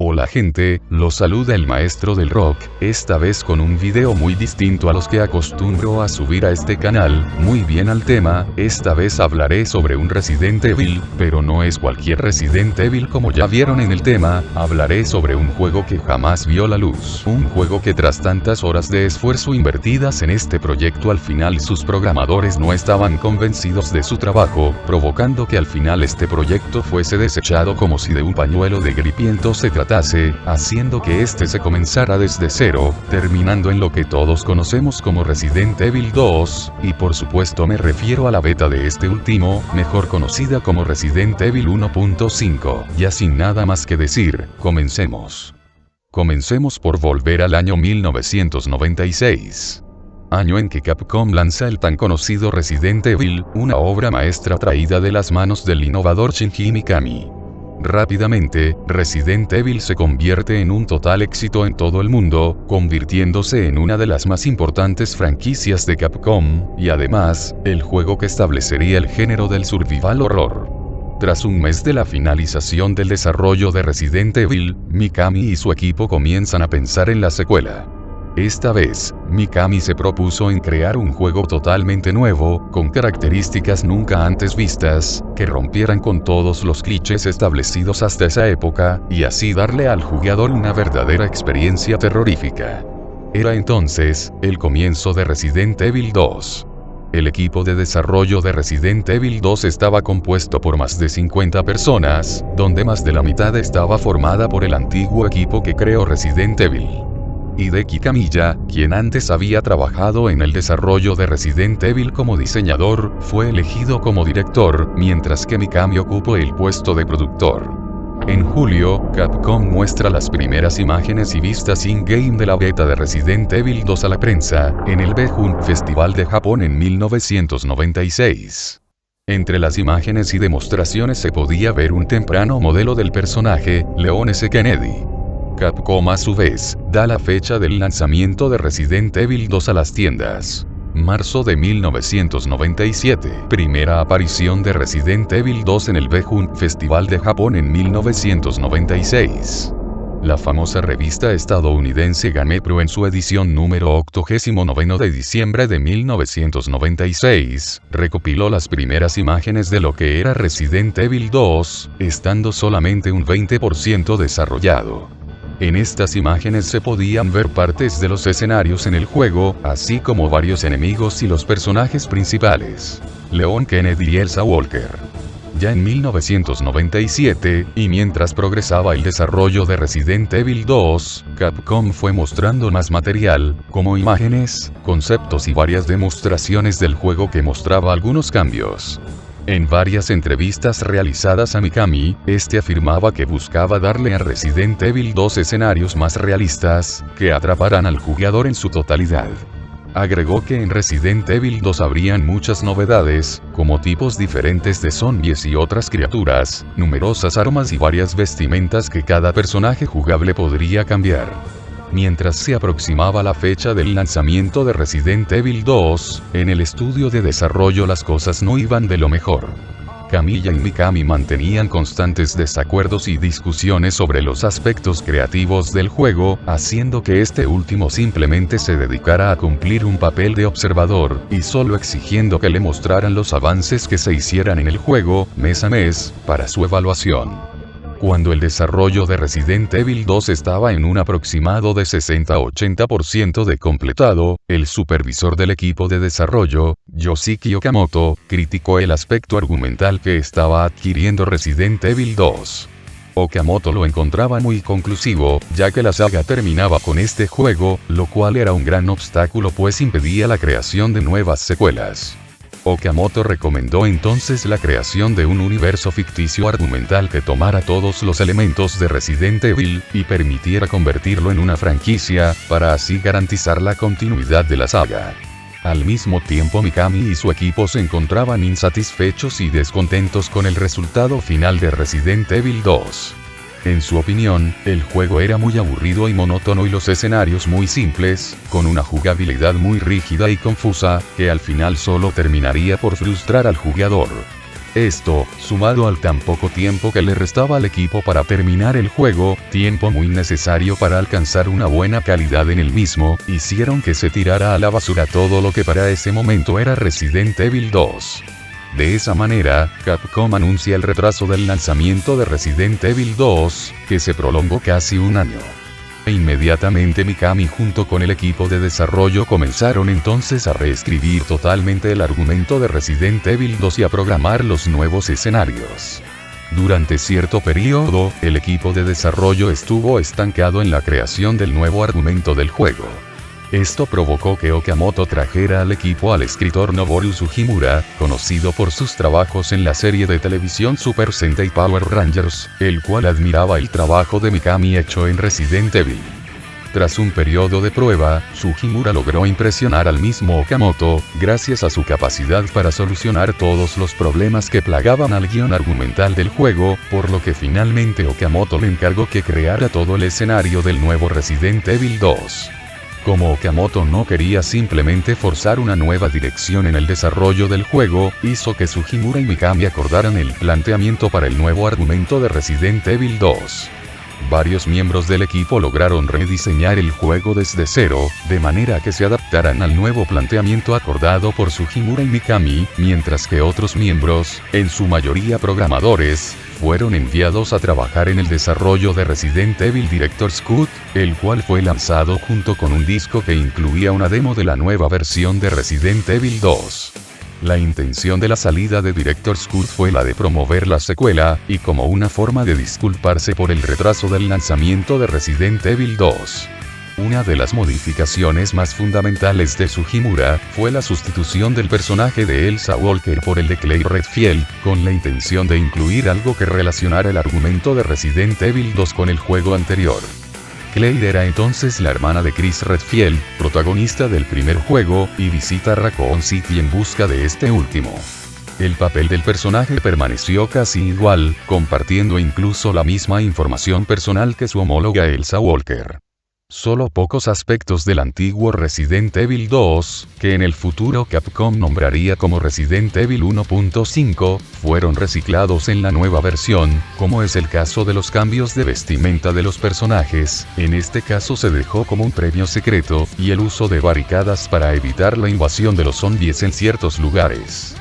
Hola gente, los saluda el maestro del rock, esta vez con un video muy distinto a los que acostumbro a subir a este canal, muy bien al tema, esta vez hablaré sobre un Resident Evil, pero no es cualquier Resident Evil como ya vieron en el tema, hablaré sobre un juego que jamás vio la luz, un juego que tras tantas horas de esfuerzo invertidas en este proyecto al final sus programadores no estaban convencidos de su trabajo, provocando que al final este proyecto fuese desechado como si de un pañuelo de gripiento se tratase, haciendo que este se comenzara desde cero, terminando en lo que todos conocemos como Resident Evil 2, y por supuesto me refiero a la beta de este último, mejor conocida como Resident Evil 1.5. Ya sin nada más que decir, comencemos. Comencemos por volver al año 1996. Año en que Capcom lanza el tan conocido Resident Evil, una obra maestra traída de las manos del innovador Shinji Mikami. Rápidamente, Resident Evil se convierte en un total éxito en todo el mundo, convirtiéndose en una de las más importantes franquicias de Capcom, y además, el juego que establecería el género del survival horror. Tras un mes de la finalización del desarrollo de Resident Evil, Mikami y su equipo comienzan a pensar en la secuela. Esta vez, Mikami se propuso en crear un juego totalmente nuevo, con características nunca antes vistas, que rompieran con todos los clichés establecidos hasta esa época, y así darle al jugador una verdadera experiencia terrorífica. Era entonces, el comienzo de Resident Evil 2. El equipo de desarrollo de Resident Evil 2 estaba compuesto por más de 50 personas, donde más de la mitad estaba formada por el antiguo equipo que creó Resident Evil. Hideki Kamiya, quien antes había trabajado en el desarrollo de Resident Evil como diseñador, fue elegido como director, mientras que Mikami ocupó el puesto de productor. En julio, Capcom muestra las primeras imágenes y vistas in-game de la beta de Resident Evil 2 a la prensa, en el Bejun Festival de Japón en 1996. Entre las imágenes y demostraciones se podía ver un temprano modelo del personaje, Leon S. Kennedy. Capcom a su vez, da la fecha del lanzamiento de Resident Evil 2 a las tiendas. Marzo de 1997. Primera aparición de Resident Evil 2 en el Bejun Festival de Japón en 1996. La famosa revista estadounidense GamePro en su edición número 89 de diciembre de 1996, recopiló las primeras imágenes de lo que era Resident Evil 2, estando solamente un 20% desarrollado. En estas imágenes se podían ver partes de los escenarios en el juego, así como varios enemigos y los personajes principales. Leon Kennedy y Elsa Walker. Ya en 1997, y mientras progresaba el desarrollo de Resident Evil 2, Capcom fue mostrando más material, como imágenes, conceptos y varias demostraciones del juego que mostraba algunos cambios. En varias entrevistas realizadas a Mikami, este afirmaba que buscaba darle a Resident Evil 2 escenarios más realistas, que atraparan al jugador en su totalidad. Agregó que en Resident Evil 2 habrían muchas novedades, como tipos diferentes de zombies y otras criaturas, numerosas armas y varias vestimentas que cada personaje jugable podría cambiar. Mientras se aproximaba la fecha del lanzamiento de Resident Evil 2, en el estudio de desarrollo las cosas no iban de lo mejor. Kamiya y Mikami mantenían constantes desacuerdos y discusiones sobre los aspectos creativos del juego, haciendo que este último simplemente se dedicara a cumplir un papel de observador, y solo exigiendo que le mostraran los avances que se hicieran en el juego, mes a mes, para su evaluación. Cuando el desarrollo de Resident Evil 2 estaba en un aproximado de 60-80% de completado, el supervisor del equipo de desarrollo, Yoshiki Okamoto, criticó el aspecto argumental que estaba adquiriendo Resident Evil 2. Okamoto lo encontraba muy conclusivo, ya que la saga terminaba con este juego, lo cual era un gran obstáculo pues impedía la creación de nuevas secuelas. Okamoto recomendó entonces la creación de un universo ficticio argumental que tomara todos los elementos de Resident Evil, y permitiera convertirlo en una franquicia, para así garantizar la continuidad de la saga. Al mismo tiempo Mikami y su equipo se encontraban insatisfechos y descontentos con el resultado final de Resident Evil 2. En su opinión, el juego era muy aburrido y monótono y los escenarios muy simples, con una jugabilidad muy rígida y confusa, que al final solo terminaría por frustrar al jugador. Esto, sumado al tan poco tiempo que le restaba al equipo para terminar el juego, tiempo muy necesario para alcanzar una buena calidad en el mismo, hicieron que se tirara a la basura todo lo que para ese momento era Resident Evil 2. De esa manera, Capcom anuncia el retraso del lanzamiento de Resident Evil 2, que se prolongó casi un año. E inmediatamente Mikami junto con el equipo de desarrollo comenzaron entonces a reescribir totalmente el argumento de Resident Evil 2 y a programar los nuevos escenarios. Durante cierto periodo, el equipo de desarrollo estuvo estancado en la creación del nuevo argumento del juego. Esto provocó que Okamoto trajera al equipo al escritor Noboru Sugimura, conocido por sus trabajos en la serie de televisión Super Sentai Power Rangers, el cual admiraba el trabajo de Mikami hecho en Resident Evil. Tras un periodo de prueba, Sugimura logró impresionar al mismo Okamoto, gracias a su capacidad para solucionar todos los problemas que plagaban al guión argumental del juego, por lo que finalmente Okamoto le encargó que creara todo el escenario del nuevo Resident Evil 2. Como Okamoto no quería simplemente forzar una nueva dirección en el desarrollo del juego, hizo que Sugimura y Mikami acordaran el planteamiento para el nuevo argumento de Resident Evil 2. Varios miembros del equipo lograron rediseñar el juego desde cero, de manera que se adaptaran al nuevo planteamiento acordado por Sugimura y Mikami, mientras que otros miembros, en su mayoría programadores, fueron enviados a trabajar en el desarrollo de Resident Evil Director's Cut, el cual fue lanzado junto con un disco que incluía una demo de la nueva versión de Resident Evil 2. La intención de la salida de Director's Cut fue la de promover la secuela, y como una forma de disculparse por el retraso del lanzamiento de Resident Evil 2. Una de las modificaciones más fundamentales de Sugimura fue la sustitución del personaje de Elsa Walker por el de Claire Redfield, con la intención de incluir algo que relacionara el argumento de Resident Evil 2 con el juego anterior. Claire era entonces la hermana de Chris Redfield, protagonista del primer juego, y visita Raccoon City en busca de este último. El papel del personaje permaneció casi igual, compartiendo incluso la misma información personal que su homóloga Elsa Walker. Solo pocos aspectos del antiguo Resident Evil 2, que en el futuro Capcom nombraría como Resident Evil 1.5, fueron reciclados en la nueva versión, como es el caso de los cambios de vestimenta de los personajes, en este caso se dejó como un premio secreto, y el uso de barricadas para evitar la invasión de los zombies en ciertos lugares.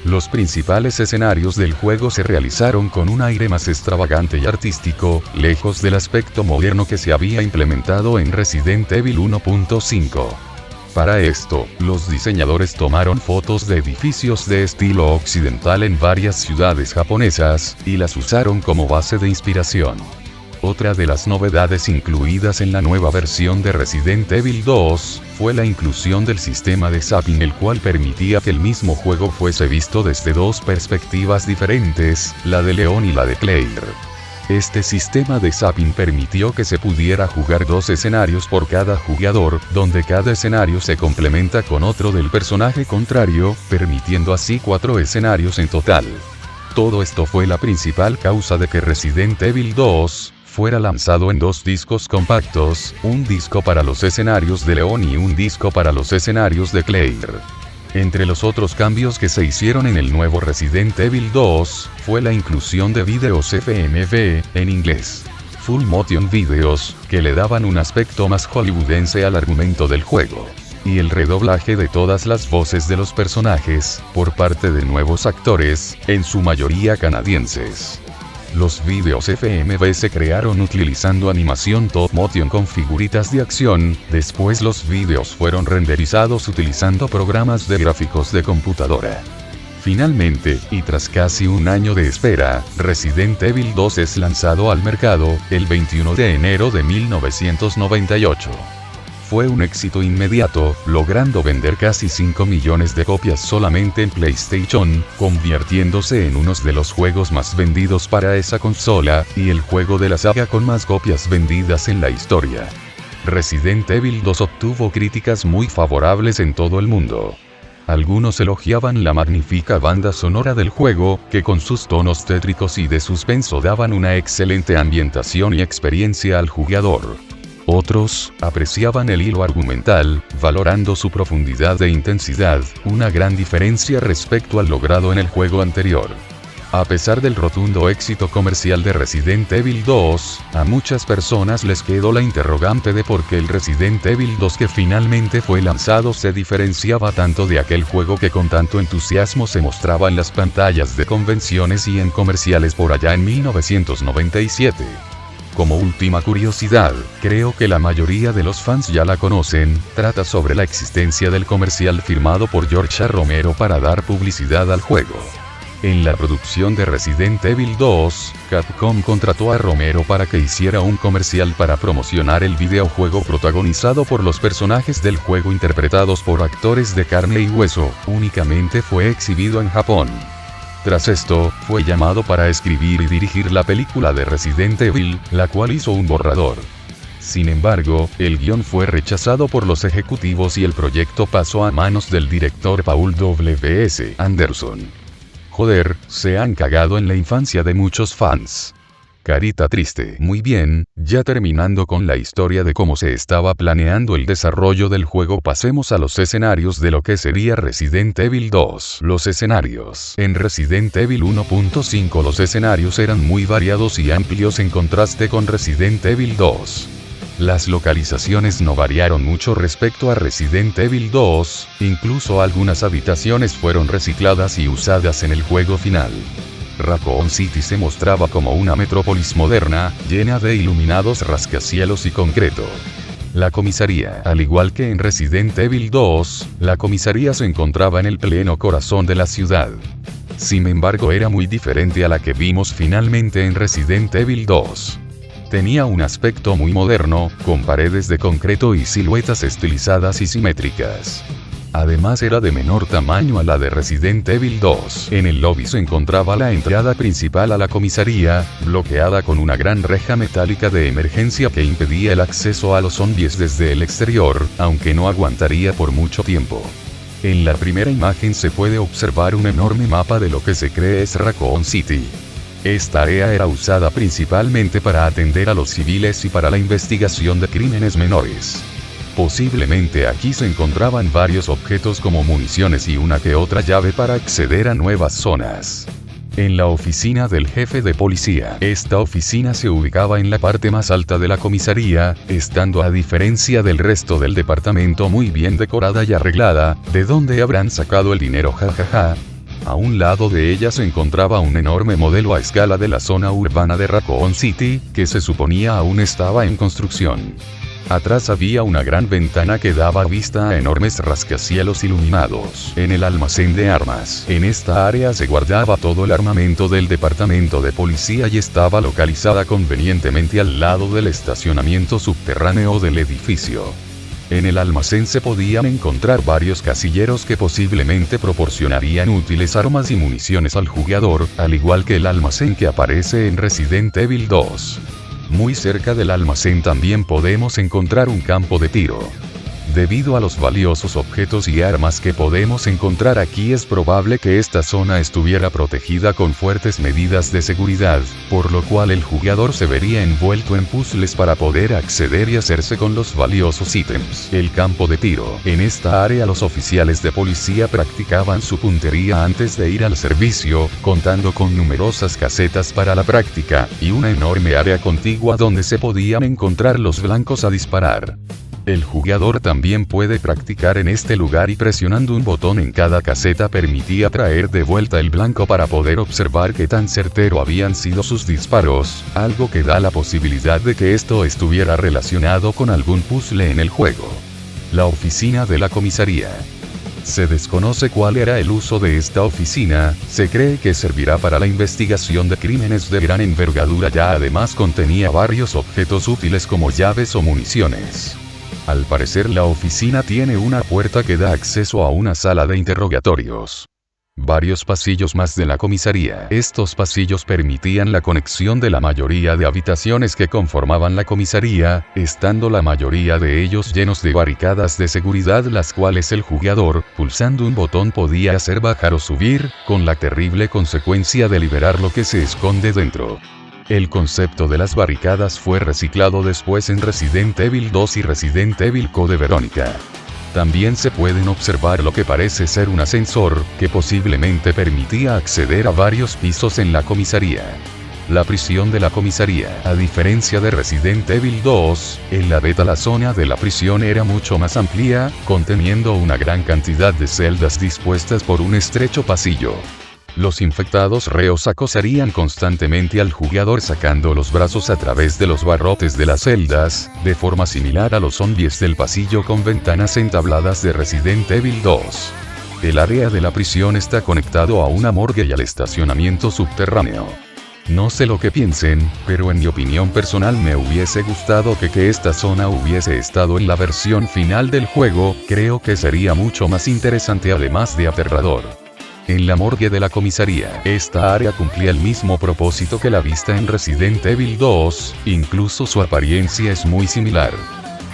Los principales escenarios del juego se realizaron con un aire más extravagante y artístico, lejos del aspecto moderno que se había implementado en Resident Evil 1.5. Para esto, los diseñadores tomaron fotos de edificios de estilo occidental en varias ciudades japonesas, y las usaron como base de inspiración. Otra de las novedades incluidas en la nueva versión de Resident Evil 2, fue la inclusión del sistema de zapping, el cual permitía que el mismo juego fuese visto desde dos perspectivas diferentes, la de Leon y la de Claire. Este sistema de zapping permitió que se pudiera jugar dos escenarios por cada jugador, donde cada escenario se complementa con otro del personaje contrario, permitiendo así 4 escenarios en total. Todo esto fue la principal causa de que Resident Evil 2 fuera lanzado en 2 discos compactos, un disco para los escenarios de Leon y un disco para los escenarios de Claire. Entre los otros cambios que se hicieron en el nuevo Resident Evil 2, fue la inclusión de vídeos FMV, en inglés, Full Motion Videos, que le daban un aspecto más hollywoodense al argumento del juego. Y el redoblaje de todas las voces de los personajes, por parte de nuevos actores, en su mayoría canadienses. Los vídeos FMV se crearon utilizando animación top motion con figuritas de acción, después los vídeos fueron renderizados utilizando programas de gráficos de computadora. Finalmente, y tras casi un año de espera, Resident Evil 2 es lanzado al mercado, el 21 de enero de 1998. Fue un éxito inmediato, logrando vender casi 5 millones de copias solamente en PlayStation, convirtiéndose en uno de los juegos más vendidos para esa consola, y el juego de la saga con más copias vendidas en la historia. Resident Evil 2 obtuvo críticas muy favorables en todo el mundo. Algunos elogiaban la magnífica banda sonora del juego, que con sus tonos tétricos y de suspenso daban una excelente ambientación y experiencia al jugador. Otros apreciaban el hilo argumental, valorando su profundidad e intensidad, una gran diferencia respecto al logrado en el juego anterior. A pesar del rotundo éxito comercial de Resident Evil 2, a muchas personas les quedó la interrogante de por qué el Resident Evil 2 que finalmente fue lanzado se diferenciaba tanto de aquel juego que con tanto entusiasmo se mostraba en las pantallas de convenciones y en comerciales por allá en 1997. Como última curiosidad, creo que la mayoría de los fans ya la conocen, trata sobre la existencia del comercial firmado por George A. Romero para dar publicidad al juego. En la producción de Resident Evil 2, Capcom contrató a Romero para que hiciera un comercial para promocionar el videojuego protagonizado por los personajes del juego interpretados por actores de carne y hueso. Únicamente fue exhibido en Japón. Tras esto, fue llamado para escribir y dirigir la película de Resident Evil, la cual hizo un borrador. Sin embargo, el guión fue rechazado por los ejecutivos y el proyecto pasó a manos del director Paul W.S. Anderson. Joder, se han cagado en la infancia de muchos fans. Carita triste. Muy bien, ya terminando con la historia de cómo se estaba planeando el desarrollo del juego, pasemos a los escenarios de lo que sería Resident Evil 2. Los escenarios. En Resident Evil 1.5 los escenarios eran muy variados y amplios en contraste con Resident Evil 2. Las localizaciones no variaron mucho respecto a Resident Evil 2, incluso algunas habitaciones fueron recicladas y usadas en el juego final. Raccoon City se mostraba como una metrópolis moderna, llena de iluminados rascacielos y concreto. La comisaría. Al igual que en Resident Evil 2, la comisaría se encontraba en el pleno corazón de la ciudad. Sin embargo, era muy diferente a la que vimos finalmente en Resident Evil 2. Tenía un aspecto muy moderno, con paredes de concreto y siluetas estilizadas y simétricas. Además era de menor tamaño a la de Resident Evil 2. En el lobby se encontraba la entrada principal a la comisaría, bloqueada con una gran reja metálica de emergencia que impedía el acceso a los zombies desde el exterior, aunque no aguantaría por mucho tiempo. En la primera imagen se puede observar un enorme mapa de lo que se cree es Raccoon City. Esta área era usada principalmente para atender a los civiles y para la investigación de crímenes menores. Posiblemente aquí se encontraban varios objetos como municiones y una que otra llave para acceder a nuevas zonas. En la oficina del jefe de policía. Esta oficina se ubicaba en la parte más alta de la comisaría, estando a diferencia del resto del departamento muy bien decorada y arreglada. ¿De dónde habrán sacado el dinero? Jajaja. A un lado de ella se encontraba un enorme modelo a escala de la zona urbana de Raccoon City, que se suponía aún estaba en construcción. Atrás había una gran ventana que daba vista a enormes rascacielos iluminados. En el almacén de armas. En esta área se guardaba todo el armamento del departamento de policía y estaba localizada convenientemente al lado del estacionamiento subterráneo del edificio. En el almacén se podían encontrar varios casilleros que posiblemente proporcionarían útiles armas y municiones al jugador, al igual que el almacén que aparece en Resident Evil 2. Muy cerca del almacén también podemos encontrar un campo de tiro. Debido a los valiosos objetos y armas que podemos encontrar aquí, es probable que esta zona estuviera protegida con fuertes medidas de seguridad, por lo cual el jugador se vería envuelto en puzzles para poder acceder y hacerse con los valiosos ítems. El campo de tiro. En esta área los oficiales de policía practicaban su puntería antes de ir al servicio, contando con numerosas casetas para la práctica, y una enorme área contigua donde se podían encontrar los blancos a disparar. El jugador también puede practicar en este lugar y presionando un botón en cada caseta permitía traer de vuelta el blanco para poder observar qué tan certero habían sido sus disparos, algo que da la posibilidad de que esto estuviera relacionado con algún puzzle en el juego. La oficina de la comisaría. Se desconoce cuál era el uso de esta oficina, se cree que servirá para la investigación de crímenes de gran envergadura, ya además contenía varios objetos útiles como llaves o municiones. Al parecer la oficina tiene una puerta que da acceso a una sala de interrogatorios. Varios pasillos más de la comisaría. Estos pasillos permitían la conexión de la mayoría de habitaciones que conformaban la comisaría, estando la mayoría de ellos llenos de barricadas de seguridad, las cuales el jugador, pulsando un botón, podía hacer bajar o subir, con la terrible consecuencia de liberar lo que se esconde dentro. El concepto de las barricadas fue reciclado después en Resident Evil 2 y Resident Evil Code Verónica. También se pueden observar lo que parece ser un ascensor, que posiblemente permitía acceder a varios pisos en la comisaría. La prisión de la comisaría, a diferencia de Resident Evil 2, en la beta la zona de la prisión era mucho más amplia, conteniendo una gran cantidad de celdas dispuestas por un estrecho pasillo. Los infectados reos acosarían constantemente al jugador sacando los brazos a través de los barrotes de las celdas, de forma similar a los zombies del pasillo con ventanas entabladas de Resident Evil 2. El área de la prisión está conectado a una morgue y al estacionamiento subterráneo. No sé lo que piensen, pero en mi opinión personal me hubiese gustado que esta zona hubiese estado en la versión final del juego, creo que sería mucho más interesante además de aterrador. En la morgue de la comisaría, esta área cumplía el mismo propósito que la vista en Resident Evil 2, incluso su apariencia es muy similar.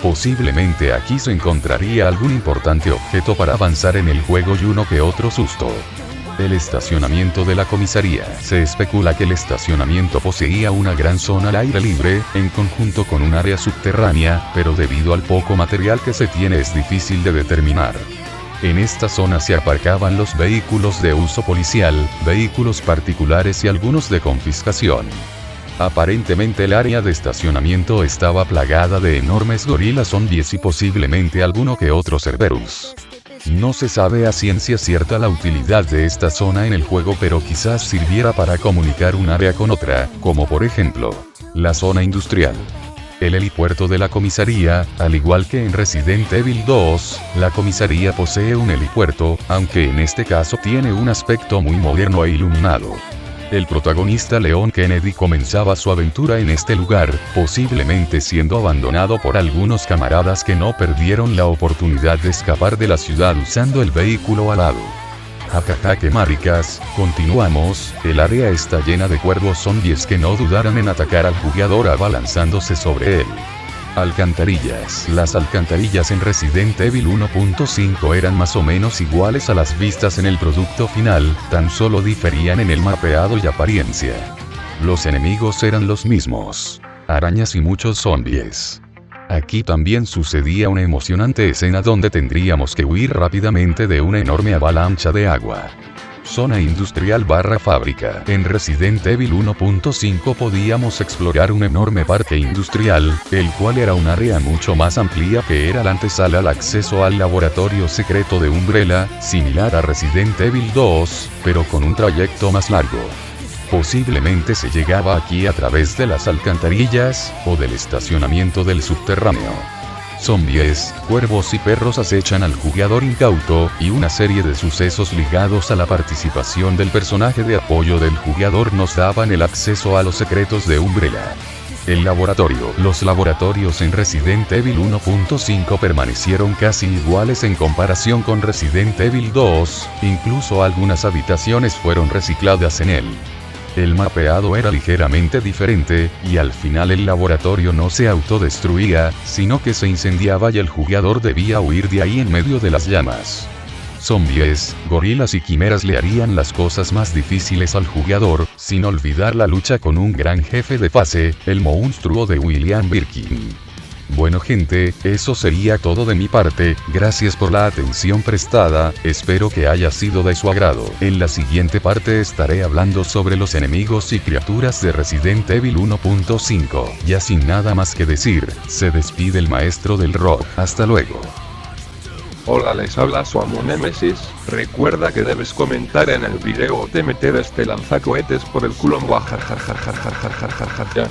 Posiblemente aquí se encontraría algún importante objeto para avanzar en el juego y uno que otro susto. El estacionamiento de la comisaría. Se especula que el estacionamiento poseía una gran zona al aire libre, en conjunto con un área subterránea, pero debido al poco material que se tiene es difícil de determinar. En esta zona se aparcaban los vehículos de uso policial, vehículos particulares y algunos de confiscación. Aparentemente el área de estacionamiento estaba plagada de enormes gorilas zombies y posiblemente alguno que otro Cerberus. No se sabe a ciencia cierta la utilidad de esta zona en el juego, pero quizás sirviera para comunicar un área con otra, como por ejemplo, la zona industrial. El helipuerto de la comisaría, al igual que en Resident Evil 2, la comisaría posee un helipuerto, aunque en este caso tiene un aspecto muy moderno e iluminado. El protagonista Leon Kennedy comenzaba su aventura en este lugar, posiblemente siendo abandonado por algunos camaradas que no perdieron la oportunidad de escapar de la ciudad usando el vehículo alado. Jajaja, que maricas, continuamos, el área está llena de cuervos zombies que no dudarán en atacar al jugador abalanzándose sobre él. Alcantarillas. Las alcantarillas en Resident Evil 1.5 eran más o menos iguales a las vistas en el producto final, tan solo diferían en el mapeado y apariencia. Los enemigos eran los mismos. Arañas y muchos zombies. Aquí también sucedía una emocionante escena donde tendríamos que huir rápidamente de una enorme avalancha de agua. Zona industrial / fábrica. En Resident Evil 1.5 podíamos explorar un enorme parque industrial, el cual era un área mucho más amplia que era la antesala al acceso al laboratorio secreto de Umbrella, similar a Resident Evil 2, pero con un trayecto más largo. Posiblemente se llegaba aquí a través de las alcantarillas, o del estacionamiento del subterráneo. Zombies, cuervos y perros acechan al jugador incauto, y una serie de sucesos ligados a la participación del personaje de apoyo del jugador nos daban el acceso a los secretos de Umbrella. El laboratorio. Los laboratorios en Resident Evil 1.5 permanecieron casi iguales en comparación con Resident Evil 2, incluso algunas habitaciones fueron recicladas en él. El mapeado era ligeramente diferente, y al final el laboratorio no se autodestruía, sino que se incendiaba y el jugador debía huir de ahí en medio de las llamas. Zombies, gorilas y quimeras le harían las cosas más difíciles al jugador, sin olvidar la lucha con un gran jefe de fase, el monstruo de William Birkin. Bueno gente, eso sería todo de mi parte, gracias por la atención prestada, espero que haya sido de su agrado. En la siguiente parte estaré hablando sobre los enemigos y criaturas de Resident Evil 1.5. Ya sin nada más que decir, se despide el maestro del rock, hasta luego. Hola, les habla su amo Nemesis. Recuerda que debes comentar en el video o te meter este lanzacohetes por el culo. Ya.